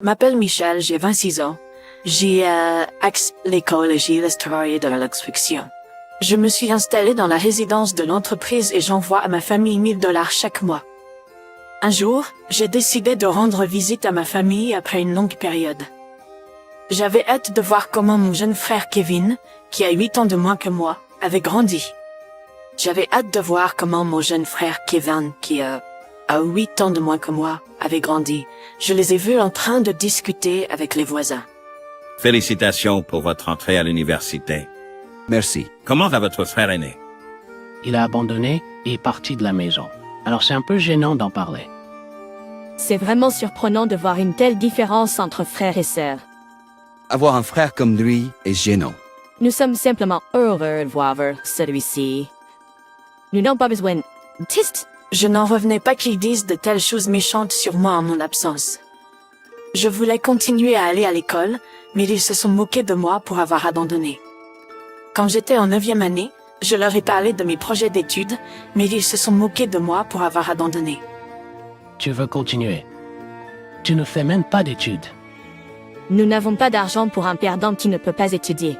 M'appelle Michel, j'ai 26 ans. J'ai l'école et j'ai travaillé dans l'instruction. Je me suis installée dans la résidence de l'entreprise et j'envoie à ma famille $1000 chaque mois. Un jour, j'ai décidé de rendre visite à ma famille après une longue période. J'avais hâte de voir comment mon jeune frère Kevin, qui a 8 ans de moins que moi, avait grandi. J'avais hâte de voir comment mon jeune frère Kevin, qui a 8 ans de moins que moi, avait grandi. Je les ai vus en train de discuter avec les voisins. Félicitations pour votre entrée à l'université. Merci. Comment va votre frère aîné? Il a abandonné et est parti de la maison. Alors c'est un peu gênant d'en parler. C'est vraiment surprenant de voir une telle différence entre frères et sœurs. Avoir un frère comme lui est gênant. Nous sommes simplement heureux de voir celui-ci. Nous n'avons pas besoin d'artistes. Je n'en revenais pas qu'ils disent de telles choses méchantes sur moi en mon absence. Je voulais continuer à aller à l'école, mais ils se sont moqués de moi pour avoir abandonné. Quand j'étais en 9e année, je leur ai parlé de mes projets d'études, mais ils se sont moqués de moi pour avoir abandonné. Tu veux continuer. Tu ne fais même pas d'études. Nous n'avons pas d'argent pour un perdant qui ne peut pas étudier.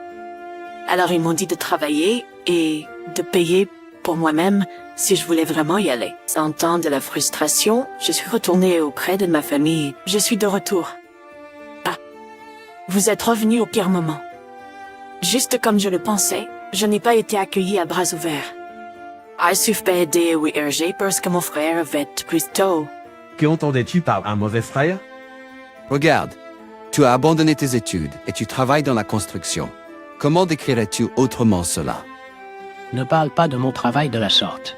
Alors ils m'ont dit de travailler et de payer pour moi-même si je voulais vraiment y aller. Sentant de la frustration, je suis retournée auprès de ma famille. Je suis de retour. Ah, vous êtes revenus au pire moment. Juste comme je le pensais, je n'ai pas été accueillie à bras ouverts. I suis fait aider au RG parce que mon frère avait plus tôt. Que entendais-tu par un mauvais frère? Regarde, tu as abandonné tes études et tu travailles dans la construction. Comment décrirais-tu autrement cela? Ne parle pas de mon travail de la sorte.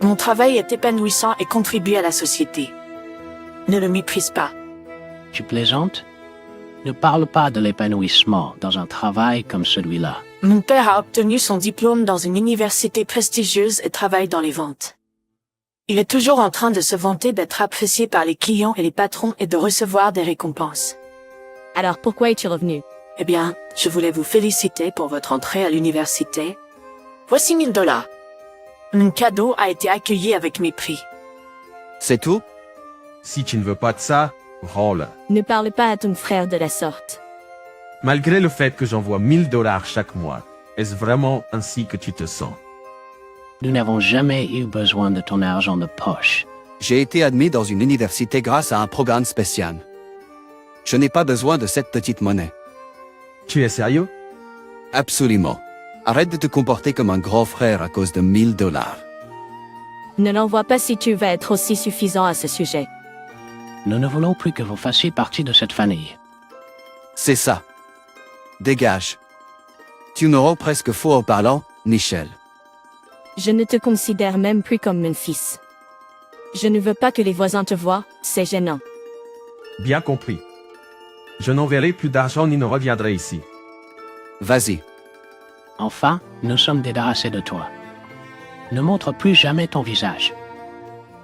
Mon travail est épanouissant et contribue à la société. Ne le méprise pas. Tu plaisantes? Ne parle pas de l'épanouissement dans un travail comme celui-là. Mon père a obtenu son diplôme dans une université prestigieuse et travaille dans les ventes. Il est toujours en train de se vanter d'être apprécié par les clients et les patrons et de recevoir des récompenses. Alors pourquoi es-tu revenu? Eh bien, je voulais vous féliciter pour votre entrée à l'université. Voici $1000. Mon cadeau a été accueilli avec mépris. C'est tout? Si tu ne veux pas de ça, rends-le. Ne parle pas à ton frère de la sorte. Malgré le fait que j'envoie $1000 chaque mois, est-ce vraiment ainsi que tu te sens? Nous n'avons jamais eu besoin de ton argent de poche. J'ai été admis dans une université grâce à un programme spécial. Je n'ai pas besoin de cette petite monnaie. Tu es sérieux? Absolument. Arrête de te comporter comme un grand frère à cause de $1000. Ne l'envoie pas si tu vas être aussi suffisant à ce sujet. Nous ne voulons plus que vous fassiez partie de cette famille. C'est ça. Dégage. Tu nous rends presque faux en parlant, Michel. Je ne te considère même plus comme mon fils. Je ne veux pas que les voisins te voient, c'est gênant. Bien compris. Je n'enverrai plus d'argent ni ne reviendrai ici. Vas-y. Enfin, nous sommes débarrassés de toi. Ne montre plus jamais ton visage.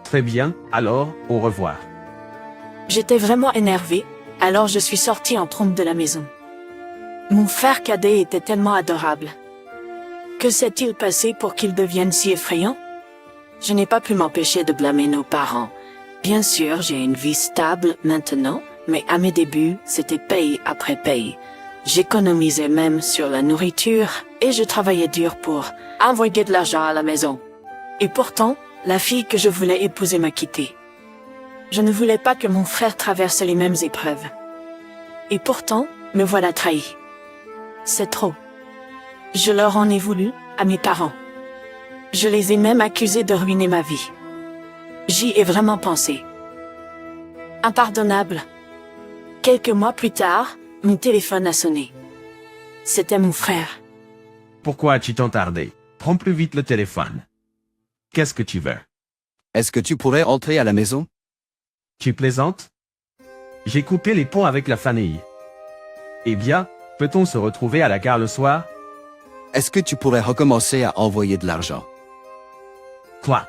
Très bien, alors, au revoir. J'étais vraiment énervée, alors je suis sortie en trompe de la maison. Mon frère cadet était tellement adorable. Que s'est-il passé pour qu'il devienne si effrayant? Je n'ai pas pu m'empêcher de blâmer nos parents. Bien sûr, j'ai une vie stable maintenant, mais à mes débuts, c'était paye après paye. J'économisais même sur la nourriture et je travaillais dur pour envoyer de l'argent à la maison. Et pourtant, la fille que je voulais épouser m'a quitté. Je ne voulais pas que mon frère traverse les mêmes épreuves. Et pourtant, me voilà trahi. C'est trop. Je leur en ai voulu, à mes parents. Je les ai même accusés de ruiner ma vie. J'y ai vraiment pensé. Impardonnable. Quelques mois plus tard, mon téléphone a sonné. C'était mon frère. Pourquoi as-tu tant tardé? Prends plus vite le téléphone. Qu'est-ce que tu veux? Est-ce que tu pourrais entrer à la maison? Tu plaisantes? J'ai coupé les ponts avec la famille. Eh bien, peut-on se retrouver à la gare le soir? Est-ce que tu pourrais recommencer à envoyer de l'argent? Quoi?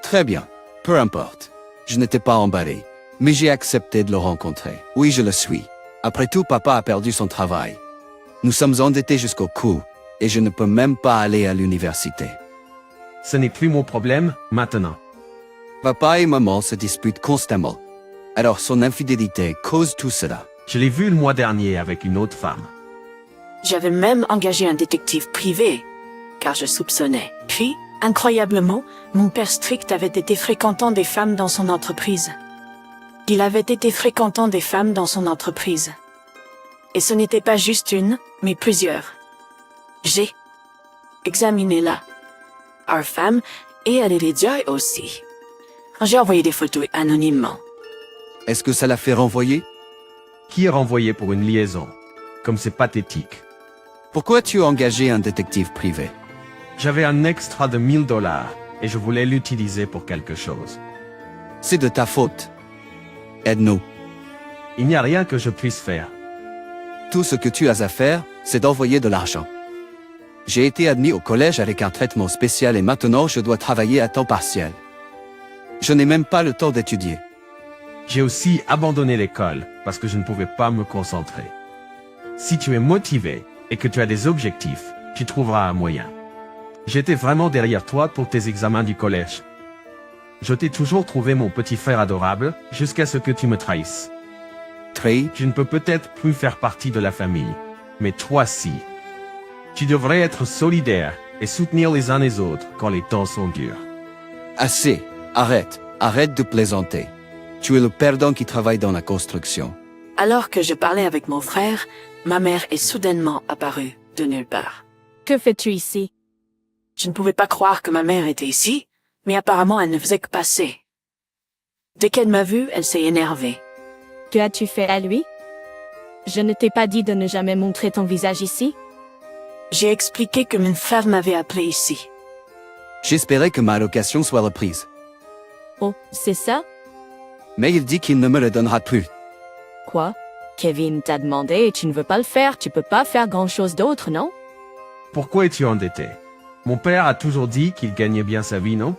Très bien. Peu importe. Je n'étais pas emballé, mais j'ai accepté de le rencontrer. Oui, je le suis. Après tout, papa a perdu son travail. Nous sommes endettés jusqu'au cou, et je ne peux même pas aller à l'université. Ce n'est plus mon problème, maintenant. Papa et maman se disputent constamment. Alors son infidélité cause tout cela. Je l'ai vu le mois dernier avec une autre femme. J'avais même engagé un détective privé, car je soupçonnais. Puis, incroyablement, mon père strict avait été fréquentant des femmes dans son entreprise. Il avait été fréquentant des femmes dans son entreprise. Et ce n'était pas juste une, mais plusieurs. J'ai examiné la femme et elle est déjà aussi. J'ai envoyé des photos anonymement. Est-ce que ça l'a fait renvoyer? Qui est renvoyé pour une liaison? Comme c'est pathétique. Pourquoi tu as engagé un détective privé? J'avais un extra de $1000 et je voulais l'utiliser pour quelque chose. C'est de ta faute. Aide-nous. Il n'y a rien que je puisse faire. Tout ce que tu as à faire, c'est d'envoyer de l'argent. J'ai été admis au collège avec un traitement spécial et maintenant je dois travailler à temps partiel. Je n'ai même pas le temps d'étudier. J'ai aussi abandonné l'école parce que je ne pouvais pas me concentrer. Si tu es motivé et que tu as des objectifs, tu trouveras un moyen. J'étais vraiment derrière toi pour tes examens du collège. Je t'ai toujours trouvé mon petit frère adorable jusqu'à ce que tu me trahisses. Trey, Je ne peux peut-être plus faire partie de la famille, mais toi si. Tu devrais être solidaire et soutenir les uns les autres quand les temps sont durs. assez. Arrête de plaisanter. Tu es le perdant qui travaille dans la construction. Alors que je parlais avec mon frère, ma mère est soudainement apparue de nulle part. Que fais-tu ici? Je ne pouvais pas croire que ma mère était ici, mais apparemment elle ne faisait que passer. Dès qu'elle m'a vue, elle s'est énervée. Que as-tu fait à lui? Je ne t'ai pas dit de ne jamais montrer ton visage ici? J'ai expliqué que mon frère m'avait appelé ici. J'espérais que ma allocation soit reprise. Oh, c'est ça? Mais il dit qu'il ne me le donnera plus. Quoi? Kevin t'a demandé et tu ne veux pas le faire, tu peux pas faire grand-chose d'autre, non? Pourquoi es-tu endetté? Mon père a toujours dit qu'il gagnait bien sa vie, non?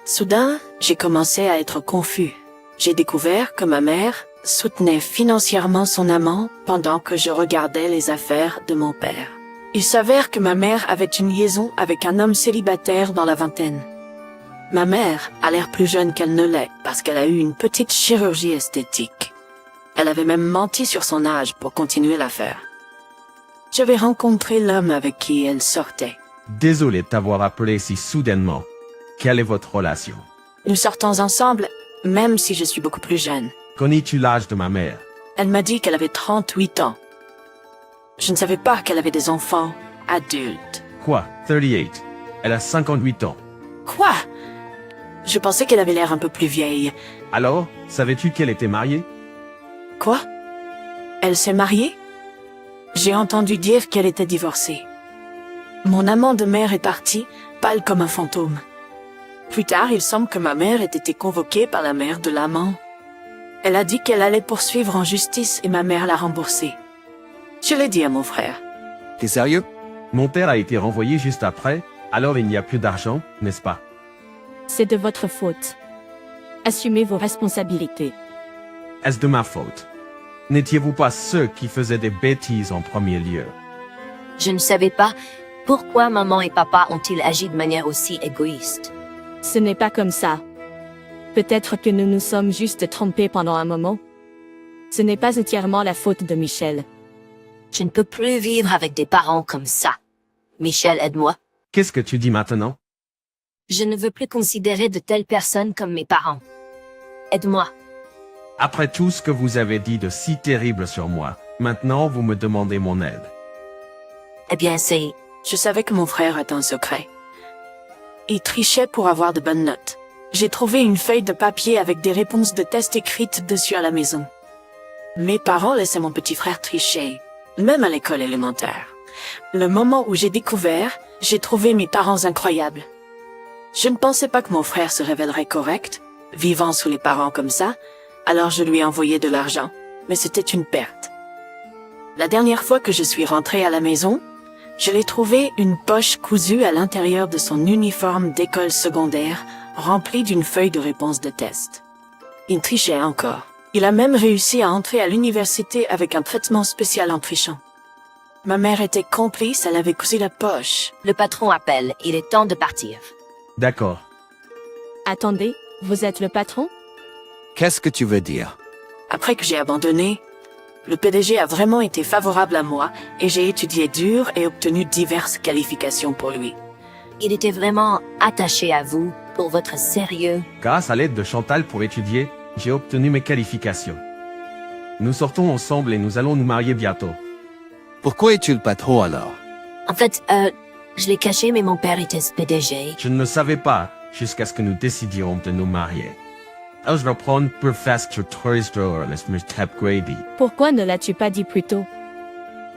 Soudain, j'ai commencé à être confus. J'ai découvert que ma mère soutenait financièrement son amant pendant que je regardais les affaires de mon père. Il s'avère que ma mère avait une liaison avec un homme célibataire dans la vingtaine. Ma mère a l'air plus jeune qu'elle ne l'est parce qu'elle a eu une petite chirurgie esthétique. Elle avait même menti sur son âge pour continuer l'affaire. J'avais rencontré l'homme avec qui elle sortait. Désolé de t'avoir appelé si soudainement. Quelle est votre relation? Nous sortons ensemble, même si je suis beaucoup plus jeune. Connais-tu l'âge de ma mère? Elle m'a dit qu'elle avait 38 ans. Je ne savais pas qu'elle avait des enfants adultes. Quoi? 38. Elle a 58 ans. Quoi? Je pensais qu'elle avait l'air un peu plus vieille. Alors, savais-tu qu'elle était mariée? Quoi? Elle s'est mariée? J'ai entendu dire qu'elle était divorcée. Mon amant de mère est parti, pâle comme un fantôme. Plus tard, il semble que ma mère ait été convoquée par la mère de l'amant. Elle a dit qu'elle allait poursuivre en justice et ma mère l'a remboursée. Je l'ai dit à mon frère. T'es sérieux? Mon père a été renvoyé juste après, alors il n'y a plus d'argent, n'est-ce pas? C'est de votre faute. Assumez vos responsabilités. Est-ce de ma faute? N'étiez-vous pas ceux qui faisaient des bêtises en premier lieu? Je ne savais pas pourquoi maman et papa ont-ils agi de manière aussi égoïste. Ce n'est pas comme ça. Peut-être que nous nous sommes juste trompés pendant un moment. Ce n'est pas entièrement la faute de Michel. Je ne peux plus vivre avec des parents comme ça. Michel, aide-moi. Qu'est-ce que tu dis maintenant? Je ne veux plus considérer de telles personnes comme mes parents. Aide-moi. Après tout ce que vous avez dit de si terrible sur moi, maintenant vous me demandez mon aide. Eh bien, c'est... Je savais que mon frère était un secret. Il trichait pour avoir de bonnes notes. J'ai trouvé une feuille de papier avec des réponses de tests écrites dessus à la maison. Mes parents laissaient mon petit frère tricher, même à l'école élémentaire. Le moment où j'ai découvert, j'ai trouvé mes parents incroyables. Je ne pensais pas que mon frère se révélerait correct, vivant sous les parents comme ça, alors je lui ai envoyé de l'argent, mais c'était une perte. La dernière fois que je suis rentrée à la maison, je l'ai trouvé une poche cousue à l'intérieur de son uniforme d'école secondaire, remplie d'une feuille de réponse de test. Il trichait encore. Il a même réussi à entrer à l'université avec un traitement spécial en trichant. Ma mère était complice, elle avait cousu la poche. Le patron appelle, il est temps de partir. D'accord. Attendez, vous êtes le patron? Qu'est-ce que tu veux dire? Après que j'ai abandonné, le PDG a vraiment été favorable à moi et j'ai étudié dur et obtenu diverses qualifications pour lui. Il était vraiment attaché à vous pour votre sérieux. Grâce à l'aide de Chantal pour étudier, j'ai obtenu mes qualifications. Nous sortons ensemble et nous allons nous marier bientôt. Pourquoi es-tu le patron alors? En fait, je l'ai caché, mais mon père était ce PDG. Je ne le savais pas jusqu'à ce que nous décidions de nous marier. Alors je vais prendre Professor Torsdor, le Mr. Grady. Pourquoi ne l'as-tu pas dit plus tôt?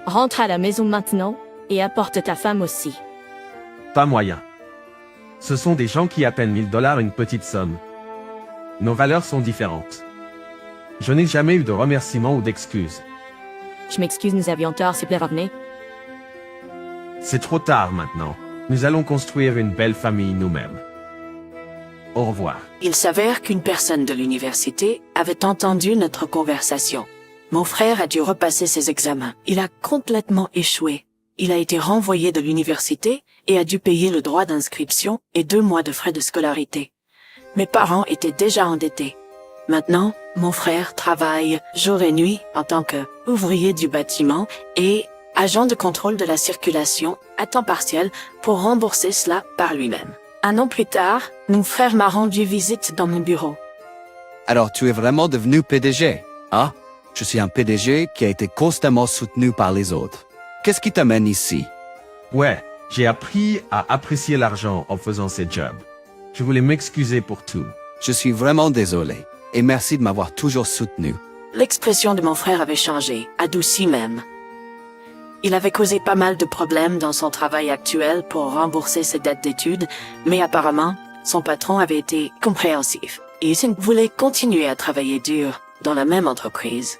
Rentre à la maison maintenant et apporte ta femme aussi. Pas moyen. Ce sont des gens qui appellent $1000 une petite somme. Nos valeurs sont différentes. Je n'ai jamais eu de remerciements ou d'excuses. Je m'excuse, nous avions tort, s'il vous plaît, revenez. C'est trop tard maintenant. Nous allons construire une belle famille nous-mêmes. Au revoir. Il s'avère qu'une personne de l'université avait entendu notre conversation. Mon frère a dû repasser ses examens. Il a complètement échoué. Il a été renvoyé de l'université et a dû payer le droit d'inscription et 2 mois de frais de scolarité. Mes parents étaient déjà endettés. Maintenant, mon frère travaille jour et nuit en tant qu'ouvrier du bâtiment et agent de contrôle de la circulation à temps partiel pour rembourser cela par lui-même. 1 an plus tard, mon frère m'a rendu visite dans mon bureau. Alors tu es vraiment devenu PDG, hein? Je suis un PDG qui a été constamment soutenu par les autres. Qu'est-ce qui t'amène ici? Ouais, j'ai appris à apprécier l'argent en faisant ces jobs. Je voulais m'excuser pour tout. Je suis vraiment désolé, et merci de m'avoir toujours soutenu. L'expression de mon frère avait changé, adouci même. Il avait causé pas mal de problèmes dans son travail actuel pour rembourser ses dettes d'études, mais apparemment, son patron avait été compréhensif. Et il voulait continuer à travailler dur dans la même entreprise.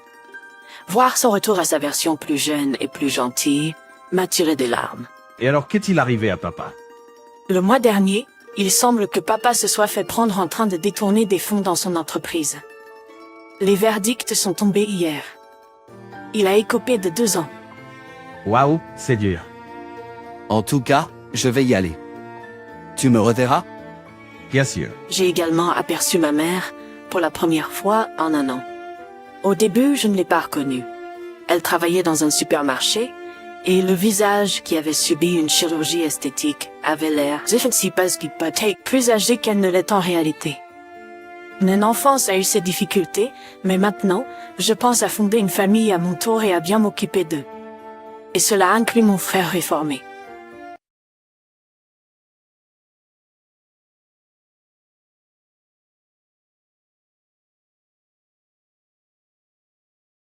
Voir son retour à sa version plus jeune et plus gentille m'a tiré des larmes. Et alors qu'est-il arrivé à papa? Le mois dernier, il semble que papa se soit fait prendre en train de détourner des fonds dans son entreprise. Les verdicts sont tombés hier. Il a écopé de 2 ans. Waouh, c'est dur. En tout cas, je vais y aller. Tu me reverras? Bien sûr. J'ai également aperçu ma mère pour la première fois en 1 an. Au début, je ne l'ai pas reconnue. Elle travaillait dans un supermarché et le visage qui avait subi une chirurgie esthétique avait l'air plus âgé qu'elle ne l'est en réalité. Mon enfance a eu ses difficultés, mais maintenant, je pense à fonder une famille à mon tour et à bien m'occuper d'eux. Et cela inclut mon frère réformé.